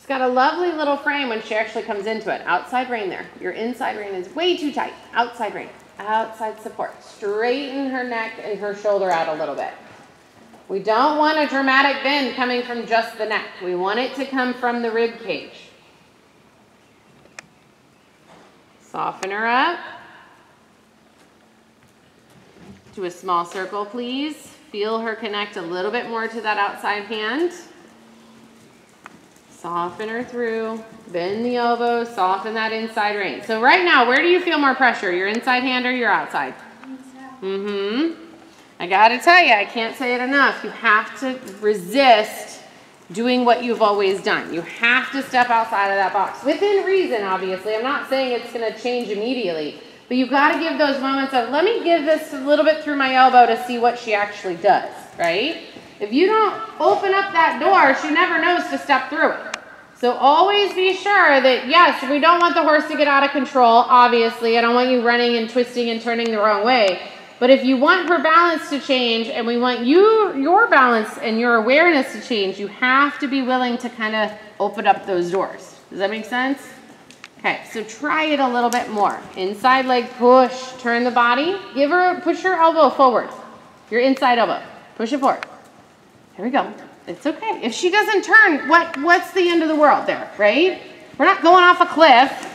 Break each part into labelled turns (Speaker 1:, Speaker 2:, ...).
Speaker 1: It's got a lovely little frame when she actually comes into it. Outside rein there. Your inside rein is way too tight. Outside rein. Outside support. Straighten her neck and her shoulder out a little bit. We don't want a dramatic bend coming from just the neck. We want it to come from the rib cage. Soften her up. Do a small circle, please. Feel her connect a little bit more to that outside hand. Soften her through, bend the elbow, soften that inside rein. So right now, where do you feel more pressure? Your inside hand or your outside? Inside. I gotta tell you, I can't say it enough. You have to resist doing what you've always done. You have to step outside of that box. Within reason, obviously. I'm not saying it's gonna change immediately, but you've gotta give those moments of, let me give this a little bit through my elbow to see what she actually does, right? If you don't open up that door, she never knows to step through it. So always be sure that, yes, we don't want the horse to get out of control, obviously. I don't want you running and twisting and turning the wrong way. But if you want her balance to change and we want your balance and your awareness to change, you have to be willing to kind of open up those doors. Does that make sense? Okay, so try it a little bit more. Inside leg push, turn the body. Push your elbow forward. Your inside elbow. Push it forward. Here we go. It's okay. If she doesn't turn, what's the end of the world there, right? We're not going off a cliff.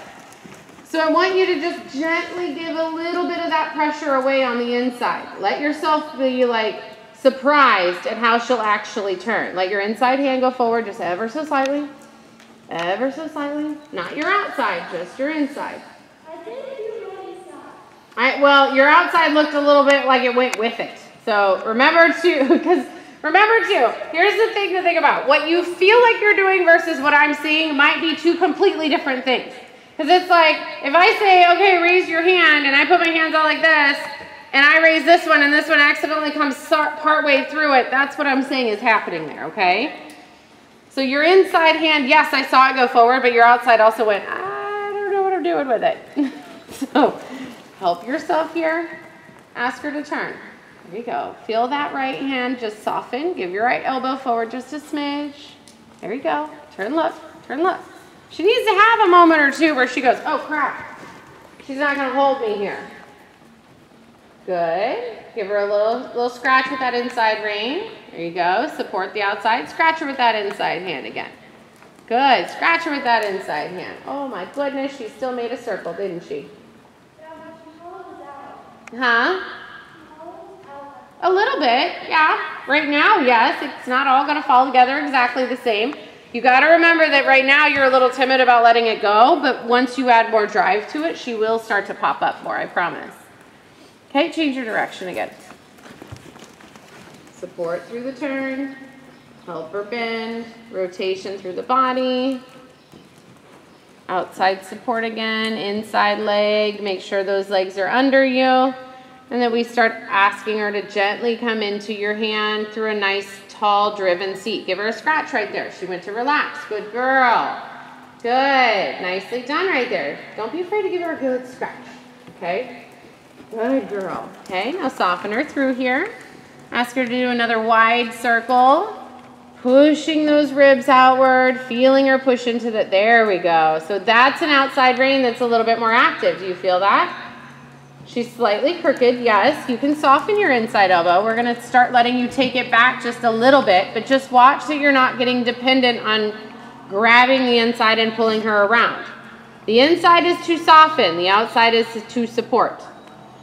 Speaker 1: So I want you to just gently give a little bit of that pressure away on the inside. Let yourself be like surprised at how she'll actually turn. Let your inside hand go forward just ever so slightly. Ever so slightly. Not your outside, just your inside.
Speaker 2: I think you were inside.
Speaker 1: Well, your outside looked a little bit like it went with it. So remember to, here's the thing to think about. What you feel like you're doing versus what I'm seeing might be two completely different things. Because it's like, if I say, okay, raise your hand, and I put my hands out like this, and I raise this one, and this one accidentally comes part way through it, that's what I'm saying is happening there, okay? So your inside hand, yes, I saw it go forward, but your outside also went, I don't know what I'm doing with it. So help yourself here. Ask her to turn. There you go. Feel that right hand just soften. Give your right elbow forward just a smidge. There you go. Turn left. Turn left. She needs to have a moment or two where she goes, oh crap, she's not going to hold me here. Good. Give her a little scratch with that inside rein. There you go. Support the outside. Scratch her with that inside hand again. Good. Scratch her with that inside hand. Oh my goodness, she still made a circle, didn't she?
Speaker 2: Yeah, but she holds out.
Speaker 1: Huh?
Speaker 2: She holds out.
Speaker 1: A little bit, yeah. Right now, yes. It's not all going to fall together exactly the same. You got to remember that right now you're a little timid about letting it go, but once you add more drive to it, she will start to pop up more, I promise. Okay, change your direction again. Support through the turn, help her bend, rotation through the body, outside support again, inside leg, make sure those legs are under you, and then we start asking her to gently come into your hand through a nice tall driven seat. Give her a scratch right there. She went to relax. Good girl. Good. Nicely done right there. Don't be afraid to give her a good scratch. Okay? Good girl. Okay, now soften her through here. Ask her to do another wide circle. Pushing those ribs outward, feeling her push into the, there we go. So that's an outside rein that's a little bit more active. Do you feel that? She's slightly crooked, yes. You can soften your inside elbow. We're gonna start letting you take it back just a little bit, but just watch that you're not getting dependent on grabbing the inside and pulling her around. The inside is to soften, the outside is to support.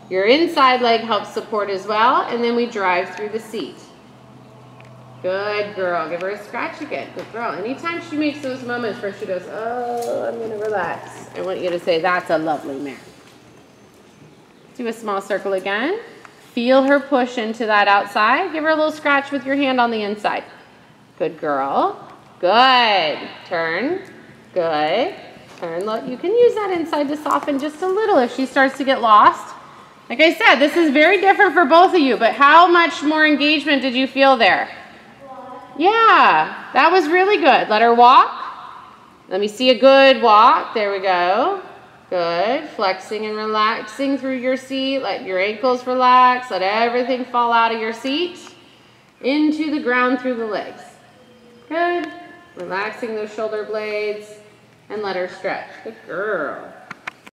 Speaker 1: Your inside leg helps support as well, and then we drive through the seat. Good girl. Give her a scratch again. Good girl. Anytime she makes those moments where she goes, oh, I'm gonna relax, I want you to say, that's a lovely mare. Do a small circle again. Feel her push into that outside. Give her a little scratch with your hand on the inside. Good girl. Good. Turn. Good. Turn. Look, you can use that inside to soften just a little if she starts to get lost. Like I said, this is very different for both of you, but how much more engagement did you feel there? Yeah, that was really good. Let her walk. Let me see a good walk. There we go. Good. Flexing and relaxing through your seat. Let your ankles relax. Let everything fall out of your seat into the ground through the legs. Good. Relaxing those shoulder blades and let her stretch. Good girl.